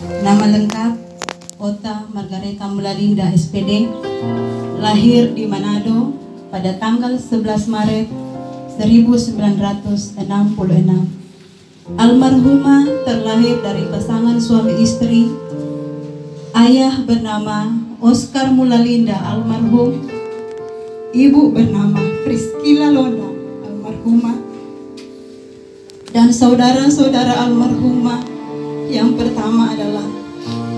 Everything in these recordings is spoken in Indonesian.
Nama lengkap Ota Margareta Mulalinda SPD, lahir di Manado pada tanggal 11 Maret 1966. Almarhumah terlahir dari pasangan suami istri. Ayah bernama Oscar Mulalinda almarhum, ibu bernama Priscilla Londa almarhumah, dan saudara-saudara almarhumah yang pertama adalah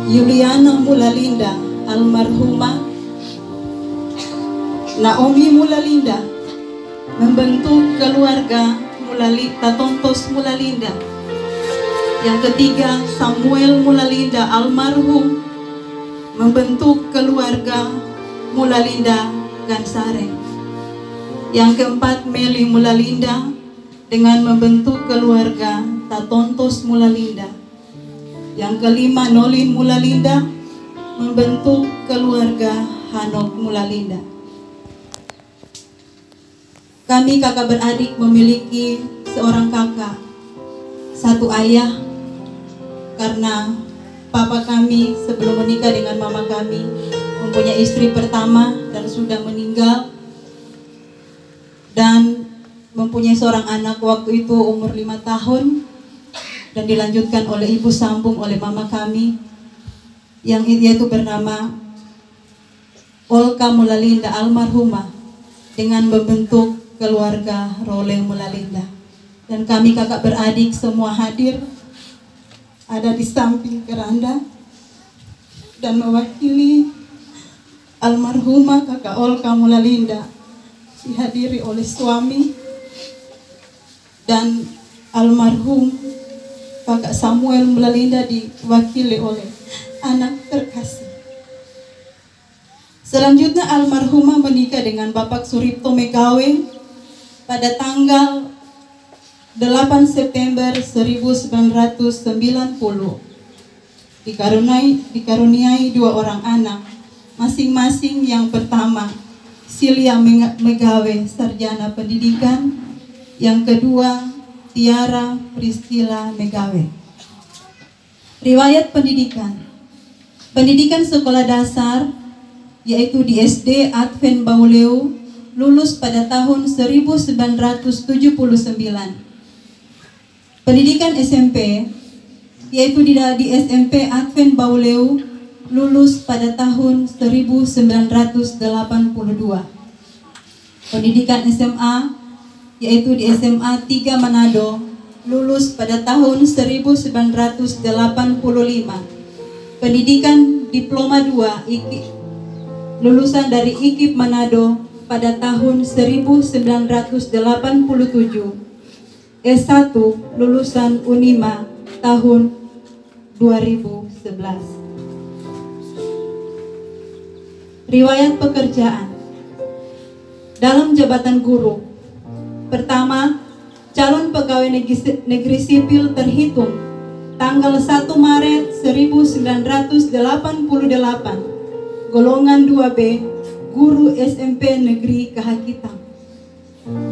Yuliana Mulalinda almarhumah, Naomi Mulalinda, membentuk keluarga Tatontos Mulalinda. Yang ketiga, Samuel Mulalinda almarhum, membentuk keluarga Mulalinda Gansare. Yang keempat, Meli Mulalinda dengan membentuk keluarga Tatontos Mulalinda. Yang kelima, Nolin Mulalinda membentuk keluarga Hanok Mulalinda. Kami kakak beradik memiliki seorang kakak, satu ayah, karena papa kami sebelum menikah dengan mama kami mempunyai istri pertama dan sudah meninggal, dan mempunyai seorang anak waktu itu umur 5 tahun, dan dilanjutkan oleh ibu sambung oleh mama kami yang yaitu bernama Olka Mulalinda almarhumah dengan membentuk keluarga Role Mulalinda. Dan kami kakak beradik semua hadir ada di samping keranda dan mewakili almarhumah kakak Olka Mulalinda dihadiri oleh suami dan almarhum kakak Samuel Mulalinda diwakili oleh anak terkasih. Selanjutnya almarhumah menikah dengan Bapak Suripto Megawe pada tanggal 8 September 1990. Dikaruniai 2 orang anak, masing-masing. Yang pertama, Silia Megawe, sarjana pendidikan. Yang kedua, Tiara Priscilla Megawe. Riwayat pendidikan. Pendidikan sekolah dasar yaitu di SD Advent Bauleu, lulus pada tahun 1979. Pendidikan SMP yaitu di SMP Advent Bauleu, lulus pada tahun 1982. Pendidikan SMA yaitu di SMA 3 Manado, lulus pada tahun 1985. Pendidikan Diploma 2 lulusan dari IKIP Manado pada tahun 1987. S1 lulusan Unima tahun 2011. Riwayat pekerjaan. Dalam jabatan guru, pertama, calon pegawai negeri sipil terhitung tanggal 1 Maret 1988, golongan 2B, guru SMP Negeri Kahakitang.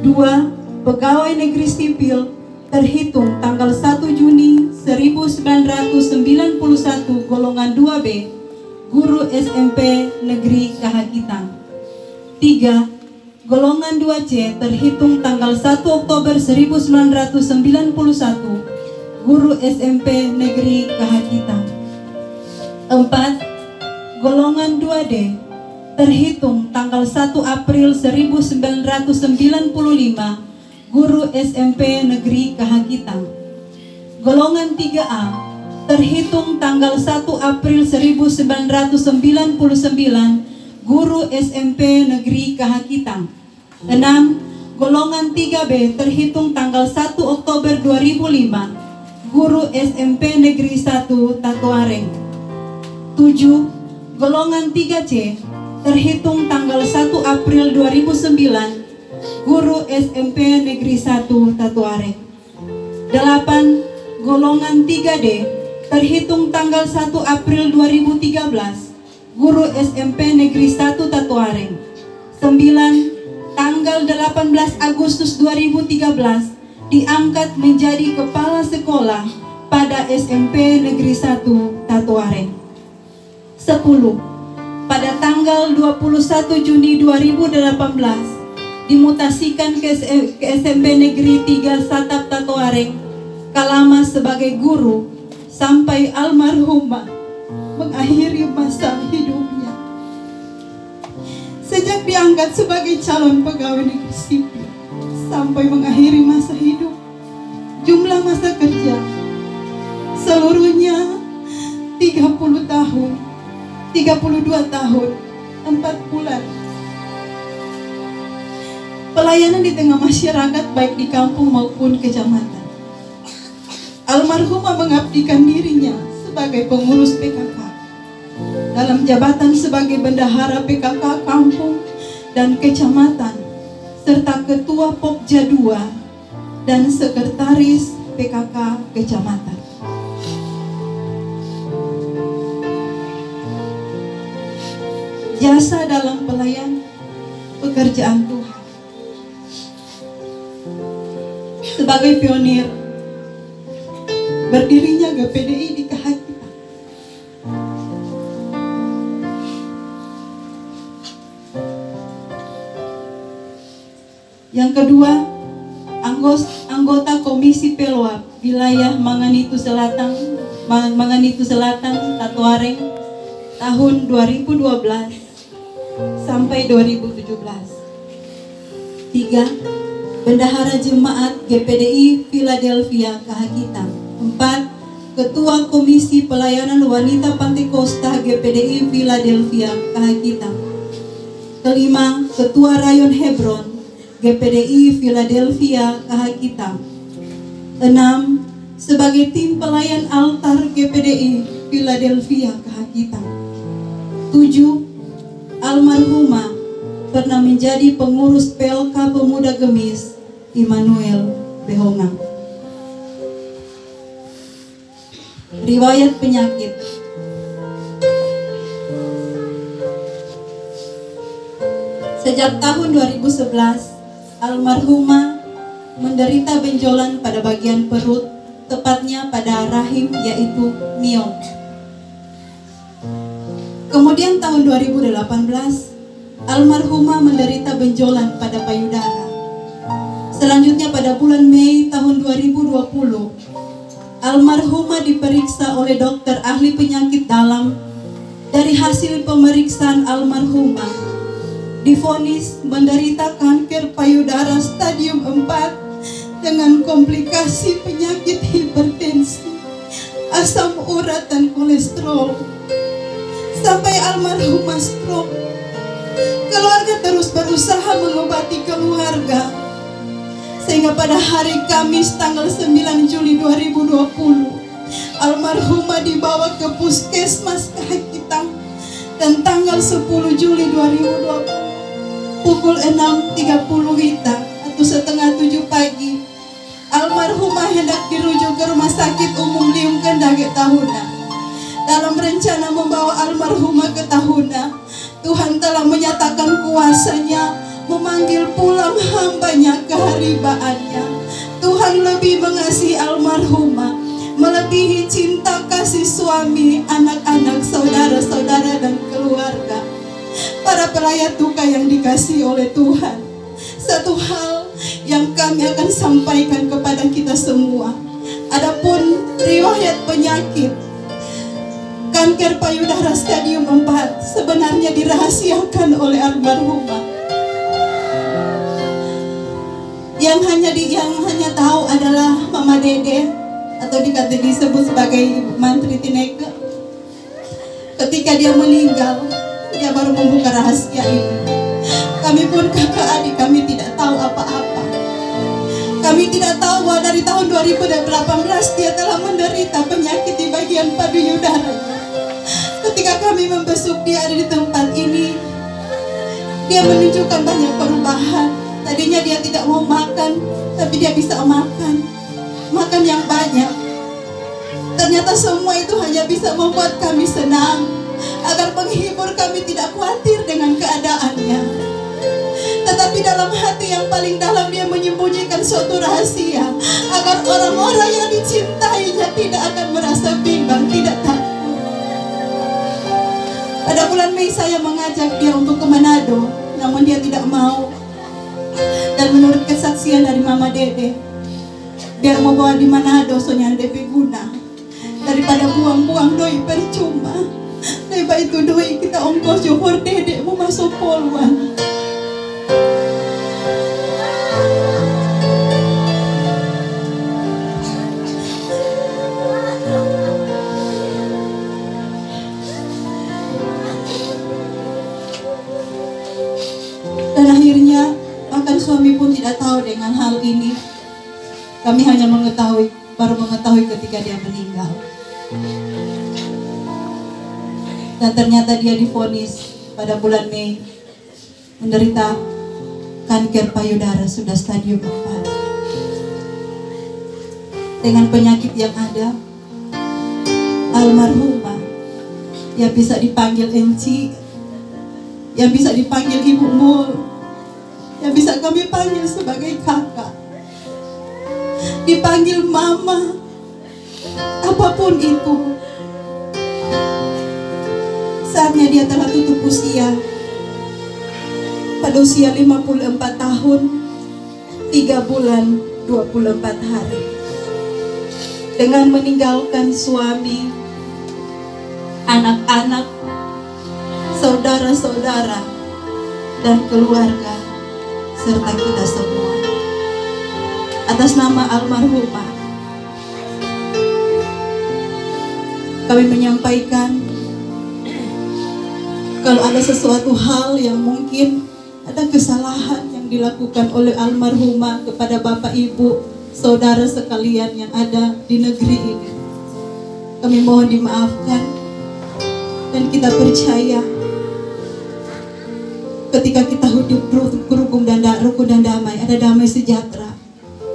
2. Pegawai negeri sipil terhitung tanggal 1 Juni 1991, golongan 2B, guru SMP Negeri Kahakitang. 3. Golongan 2C terhitung tanggal 1 Oktober 1991, guru SMP Negeri Kahakitang. 4. Golongan 2D terhitung tanggal 1 April 1995, guru SMP Negeri Kahakitang. Golongan 3A terhitung tanggal 1 April 1999, guru SMP Negeri Kahakitang. 6. Golongan 3B terhitung tanggal 1 Oktober 2005, guru SMP Negeri 1 Tatuareng. 7. Golongan 3C terhitung tanggal 1 April 2009, guru SMP Negeri 1 Tatuareng. 8. Golongan 3D terhitung tanggal 1 April 2013, guru SMP Negeri 1 Tatuareng. 9. Tanggal 18 Agustus 2013 diangkat menjadi kepala sekolah pada SMP Negeri 1 Tatuareng. 10. Pada tanggal 21 Juni 2018 dimutasikan ke SMP Negeri 3 Satap Tatuareng, Kalama sebagai guru sampai almarhumah mengakhiri masa hidupnya. Sejak diangkat sebagai calon pegawai negeri sipil sampai mengakhiri masa hidup, jumlah masa kerja seluruhnya 30 tahun, 32 tahun, 4 bulan. Pelayanan di tengah masyarakat baik di kampung maupun kecamatan. Almarhumah mengabdikan dirinya sebagai pengurus PKK dalam jabatan sebagai bendahara PKK kampung dan kecamatan, serta ketua Pokja 2 dan sekretaris PKK kecamatan. Jasa dalam pelayan pekerjaan Tuhan. Sebagai pionir berdirinya GPDI di Kahakitan. Yang kedua, anggota Komisi Pelwap wilayah Manganitu Selatan Tatuareng tahun 2012 sampai 2017. 3. Bendahara Jemaat GPDI Philadelphia Kahakitan. 4. Ketua Komisi Pelayanan Wanita Pantekosta GPDI Philadelphia Kahakitan. 5. Ketua Rayon Hebron GPDI Philadelphia Kahakitan. 6. Sebagai tim pelayan altar GPDI Philadelphia Kahakitan. 7. Almarhumah pernah menjadi pengurus PLK Pemuda Gemis Immanuel Behongang. Riwayat penyakit. Sejak tahun 2011, almarhumah menderita benjolan pada bagian perut, tepatnya pada rahim, yaitu miom. Kemudian tahun 2018, almarhumah menderita benjolan pada payudara. Selanjutnya pada bulan Mei tahun 2020, almarhumah diperiksa oleh dokter ahli penyakit dalam. Dari hasil pemeriksaan almarhumah divonis menderita kanker payudara stadium 4 dengan komplikasi penyakit hipertensi, asam urat dan kolesterol. Sampai almarhumah stroke. Keluarga terus berusaha mengobati keluarga, sehingga pada hari Kamis tanggal 9 Juli 2020 almarhumah dibawa ke Puskesmas Kahakitan, dan tanggal 10 Juli 2020 pukul 6.30 WITA atau setengah 7 pagi almarhumah hendak dirujuk ke Rumah Sakit Umum Liung Kendage Tahuna. Dalam rencana membawa almarhumah ke Tahuna, Tuhan telah menyatakan kuasa-Nya memanggil pulang hamba-Nya ke haribaannya. Tuhan lebih mengasihi almarhumah, melebihi cinta kasih suami, anak-anak, saudara-saudara dan keluarga. Para pelayat duka yang dikasihi oleh Tuhan, satu hal yang kami akan sampaikan kepada kita semua. Adapun riwayat penyakit kanker payudara stadium 4 sebenarnya dirahasiakan oleh almarhumah. Yang hanya tahu adalah Mama Dede, atau disebut sebagai Ibu Mantri Tineke. Ketika dia meninggal, dia baru membuka rahasia ini. Kami pun kakak adik, kami tidak tahu apa-apa. Kami tidak tahu bahwa dari tahun 2018 dia telah menderita penyakit di bagian payudaranya. Ketika kami membesuk dia ada di tempat ini, dia menunjukkan banyak perubahan. Tadinya dia tidak mau makan, tapi dia bisa makan yang banyak. Ternyata semua itu hanya bisa membuat kami senang, agar menghibur kami tidak khawatir dengan keadaannya. Tapi dalam hati yang paling dalam dia menyembunyikan suatu rahasia, agar orang-orang yang dicintainya tidak akan merasa bimbang, tidak takut. Pada bulan Mei saya mengajak dia untuk ke Manado, namun dia tidak mau. Dan menurut kesaksian dari Mama Dede, biar mau bawa di Manado soalnya lebih guna daripada buang-buang doi percuma. Lepas itu doi kita ongkos johor Dede mau masuk poluan. Dan akhirnya bahkan suami pun tidak tahu dengan hal ini. Kami hanya baru mengetahui ketika dia meninggal. Dan ternyata dia divonis pada bulan Mei menderita kanker payudara sudah stadium 4. Dengan penyakit yang ada, almarhumah yang bisa dipanggil Enci, yang bisa dipanggil Ibu Mul, yang bisa kami panggil sebagai kakak, dipanggil mama, apapun itu. Saatnya dia telah tutup usia pada usia 54 tahun 3 bulan 24 hari, dengan meninggalkan suami, anak-anak, saudara-saudara, dan keluarga serta kita semua. Atas nama almarhumah, kami menyampaikan kalau ada sesuatu hal yang mungkin ada kesalahan yang dilakukan oleh almarhumah kepada Bapak Ibu, saudara sekalian yang ada di negeri ini, kami mohon dimaafkan. Dan kita percaya ketika kita hidup rukun dan damai, ada damai sejahtera,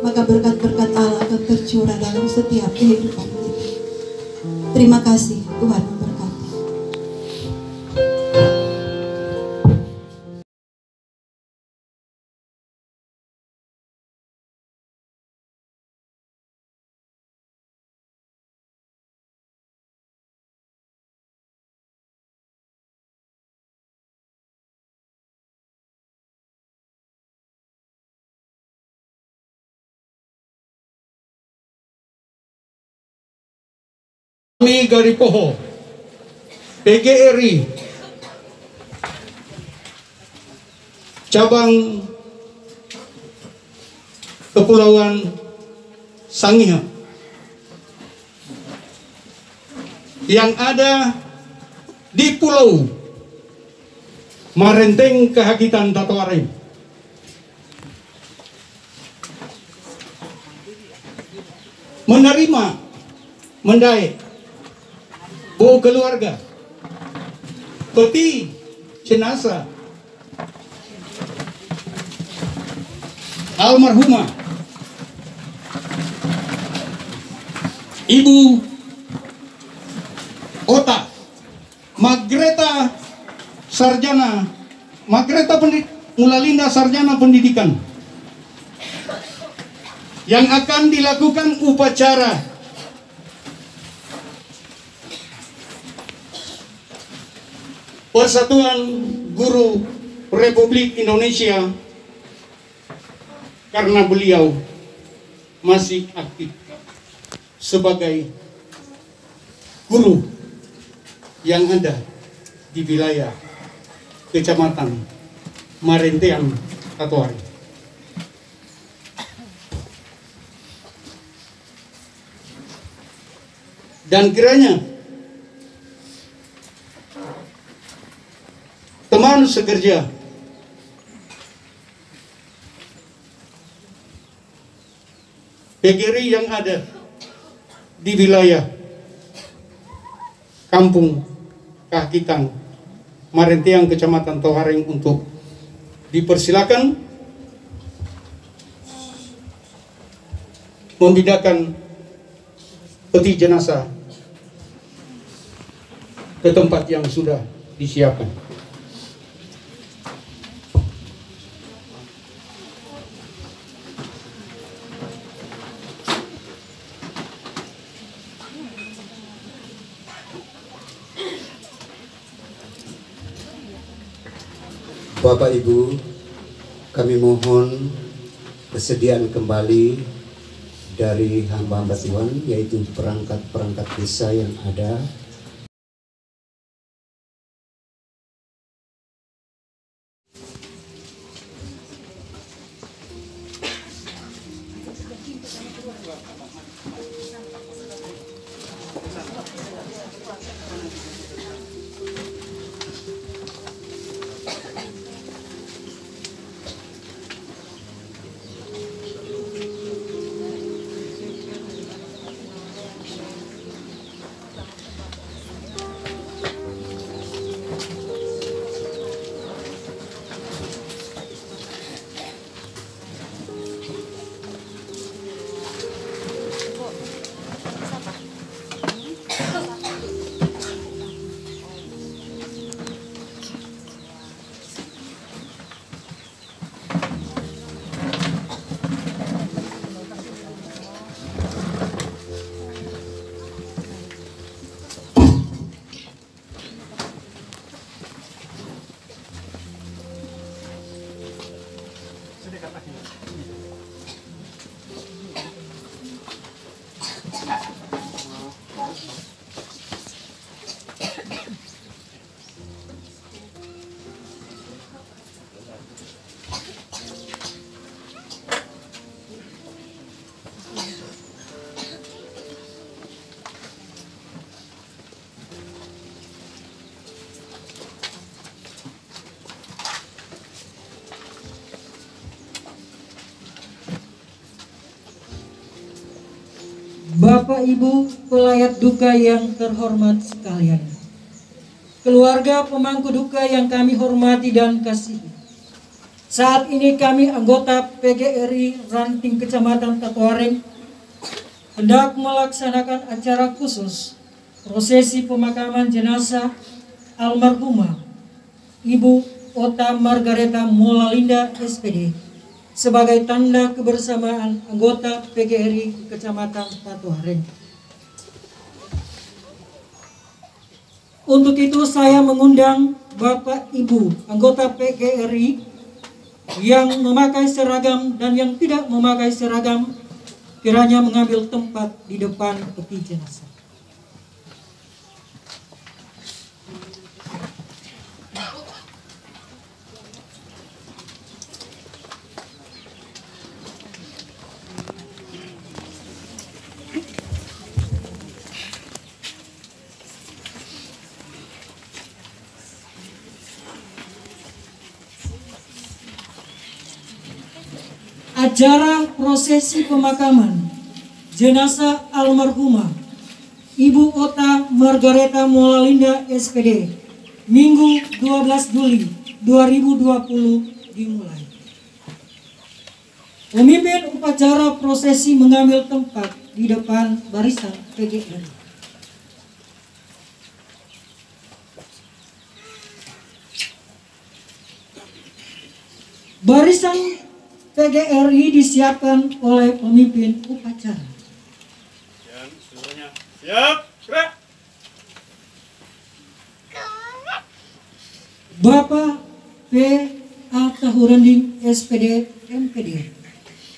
maka berkat-berkat Allah akan tercurah dalam setiap kehidupan kita. Terima kasih, Tuhan memberkati. Kami Garipoho, PGRI, cabang Kepulauan Sangihe, yang ada di Pulau Marenteng Kahakitan Tatoare, menerima mendai bawa keluarga peti jenazah almarhumah Ibu Ota Margreta Sarjana Mulalinda Sarjana Pendidikan, yang akan dilakukan upacara Persatuan Guru Republik Indonesia, karena beliau masih aktif sebagai guru yang ada di wilayah Kecamatan Marenteang Tatoare. Dan kiranya teman sekerja PGRI yang ada di wilayah Kampung Kahakitan Marenteang Kecamatan Tohareng untuk dipersilakan memindahkan peti jenazah ke tempat yang sudah disiapkan. Bapak Ibu, kami mohon kesediaan kembali dari hamba-hamba Tuhan, yaitu perangkat-perangkat desa yang ada. Bapak Ibu pelayat duka yang terhormat sekalian, keluarga pemangku duka yang kami hormati dan kasihi. Saat ini kami anggota PGRI Ranting Kecamatan Tatuhareng hendak melaksanakan acara khusus prosesi pemakaman jenazah almarhumah Ibu Ota Margareta Molalinda SPD sebagai tanda kebersamaan anggota PGRI Kecamatan Tatuhareng. Untuk itu saya mengundang Bapak Ibu anggota PGRI yang memakai seragam dan yang tidak memakai seragam kiranya mengambil tempat di depan peti jenazah. Acara prosesi pemakaman jenazah almarhumah Ibu Ota Margareta Molalinda SPD Minggu 12 Juli 2020 dimulai. Pemimpin upacara prosesi mengambil tempat di depan barisan PGRI. Barisan PGRI disiapkan oleh pemimpin upacara. Dan seluruhnya siap, gerak. Bapak P. A. Tahurending SPD MPD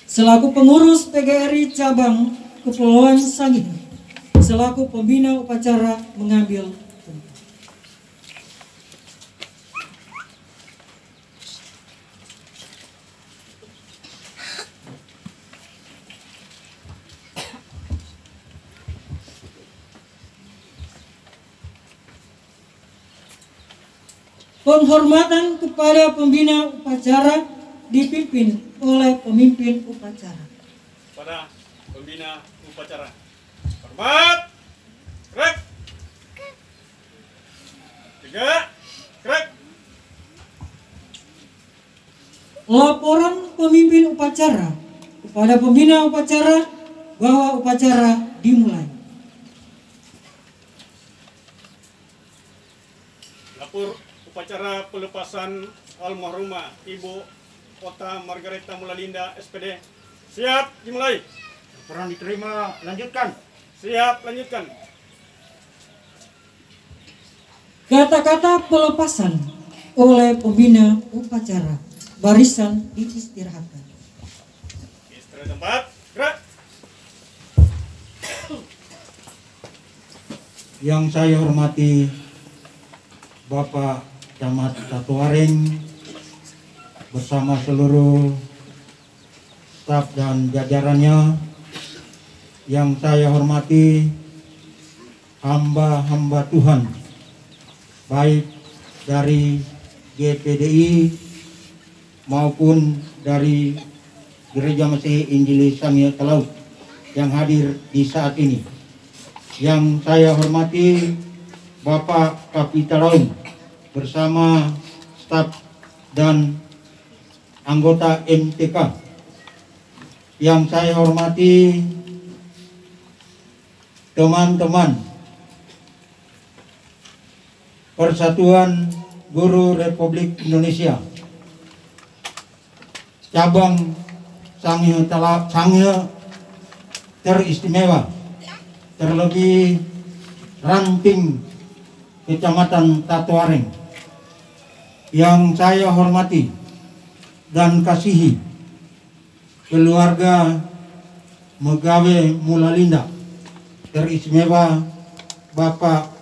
selaku pengurus PGRI cabang Kepulauan Sangihe selaku pembina upacara mengambil tempat. Penghormatan kepada pembina upacara dipimpin oleh pemimpin upacara. Pada pembina upacara. Hormat. Gerak. 3. Gerak. Laporan pemimpin upacara kepada pembina upacara bahwa upacara dimulai. Lapor upacara pelepasan almarhumah Ibu Ota Margareta Molalinda SPD. Siap, dimulai. Laporan diterima, lanjutkan. Siap, lanjutkan. Kata-kata pelepasan oleh pembina upacara. Barisan diistirahatkan. Istirahat tempat. Gerak. Yang saya hormati Bapak Camat Tatuaring bersama seluruh staf dan jajarannya, yang saya hormati hamba-hamba Tuhan, baik dari GPDI maupun dari Gereja Mesih Injili Sangya Talaut yang hadir di saat ini. Yang saya hormati Bapak Kapitalaun bersama staf dan anggota MTK. Yang saya hormati teman-teman Persatuan Guru Republik Indonesia cabang Sangya teristimewa, terlebih ranting Kecamatan Tatuaring. Yang saya hormati dan kasihi keluarga Megawe Mulalinda, teristimewa Bapak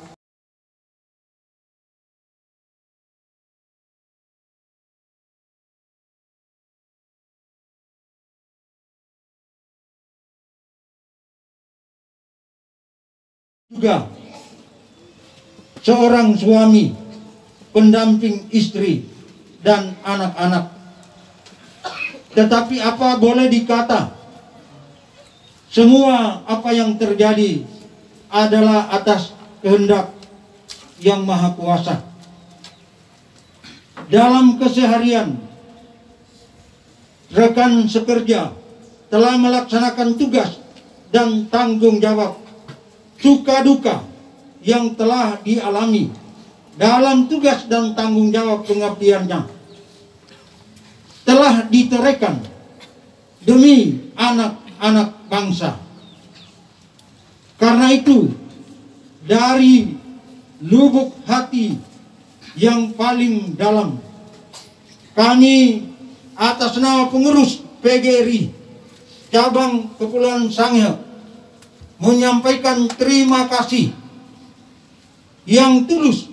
juga seorang suami, pendamping istri dan anak-anak. Tetapi apa boleh dikata, semua apa yang terjadi adalah atas kehendak Yang Maha Kuasa. Dalam keseharian, rekan sekerja telah melaksanakan tugas dan tanggung jawab, suka duka yang telah dialami dalam tugas dan tanggung jawab pengabdiannya telah diteraikan demi anak-anak bangsa. Karena itu, dari lubuk hati yang paling dalam, kami atas nama pengurus PGRI cabang Kepulauan Sangihe menyampaikan terima kasih yang tulus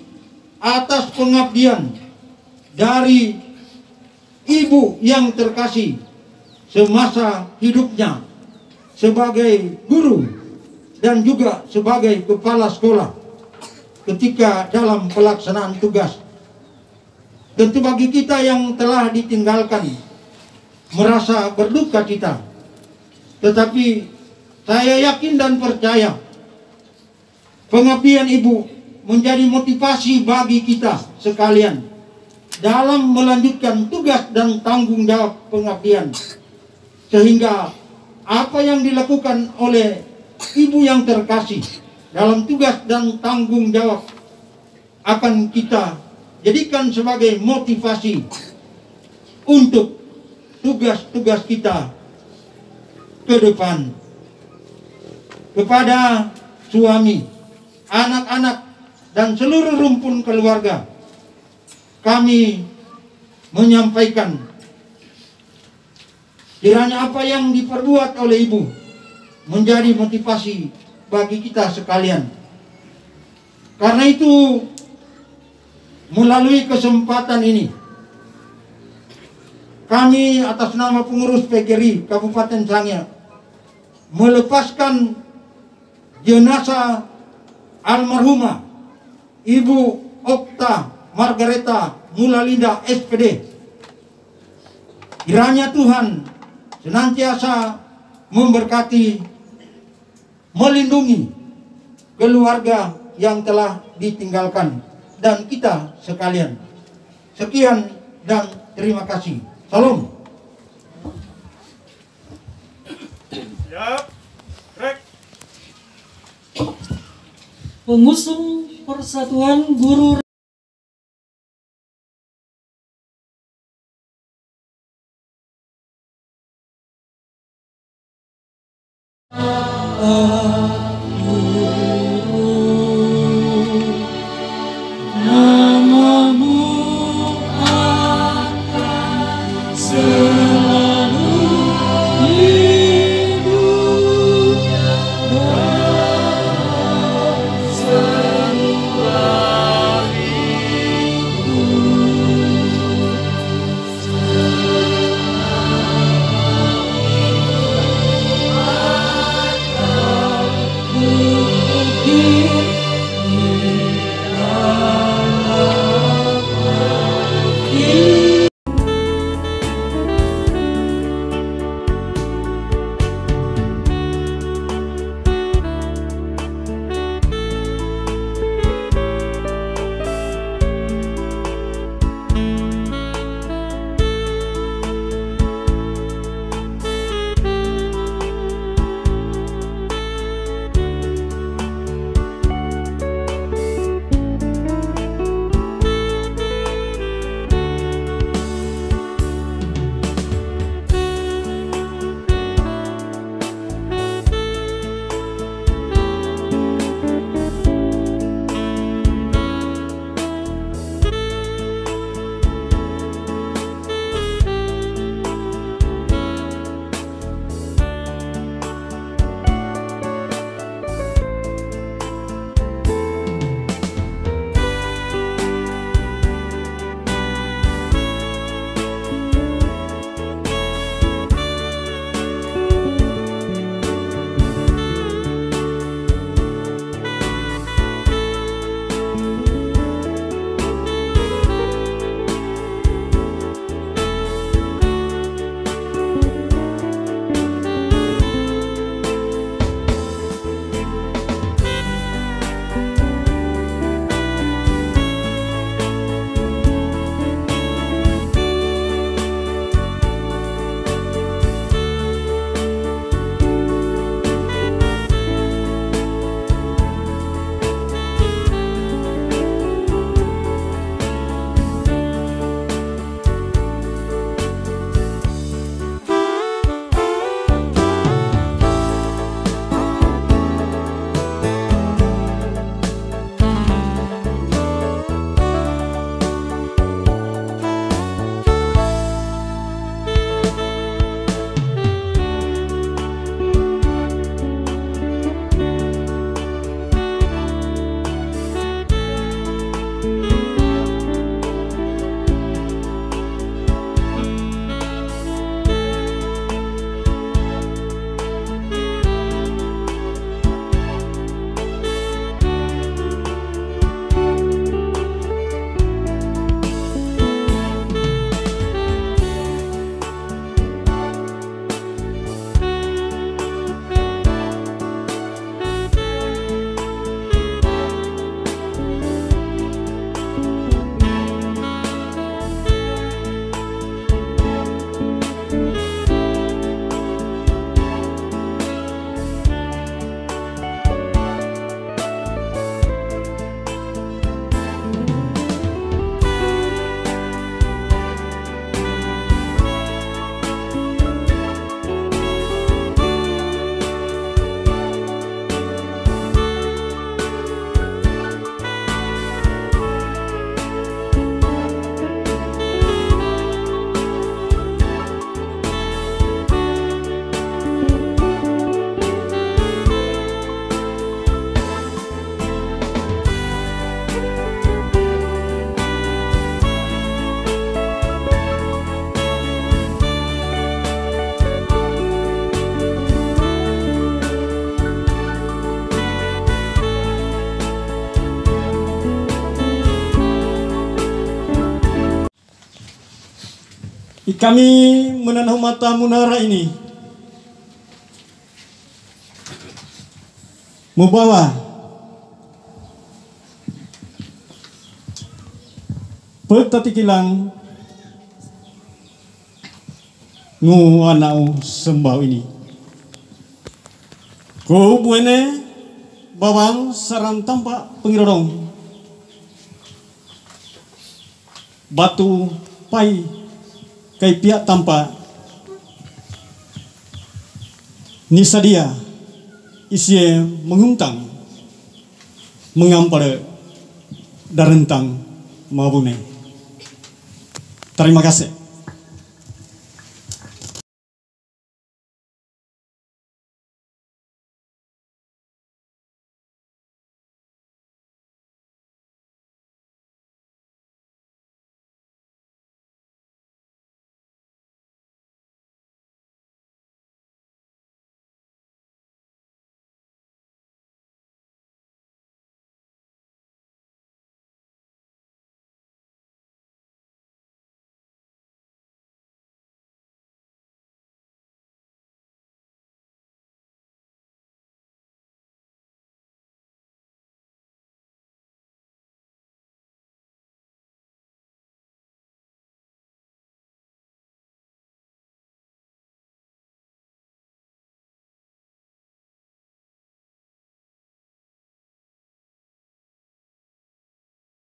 atas pengabdian dari ibu yang terkasih semasa hidupnya sebagai guru dan juga sebagai kepala sekolah ketika dalam pelaksanaan tugas. Tentu bagi kita yang telah ditinggalkan merasa berduka cita, tetapi saya yakin dan percaya pengabdian ibu menjadi motivasi bagi kita sekalian dalam melanjutkan tugas dan tanggung jawab pengabdian, sehingga apa yang dilakukan oleh ibu yang terkasih dalam tugas dan tanggung jawab akan kita jadikan sebagai motivasi untuk tugas-tugas kita ke depan. Kepada suami, anak-anak, dan seluruh rumpun keluarga, kami menyampaikan kiranya apa yang diperbuat oleh ibu menjadi motivasi bagi kita sekalian. Karena itu, melalui kesempatan ini, kami atas nama pengurus PGRI Kabupaten Sangihe melepaskan jenazah almarhumah Ibu Okta Margareta Mulalinda SPD. Kiranya Tuhan senantiasa memberkati, melindungi keluarga yang telah ditinggalkan dan kita sekalian. Sekian dan terima kasih. Salam. Siap. Gerak. Pengusung Persatuan Guru namamu Kami menaruh mata munara ini membawa petatikilang ngu anau sembau ini. Ko buene bawang sarang tampak pengirorong batu pai kai pihak tampak nisadia isi menguntang mengampar darentang mabune. Terima kasih.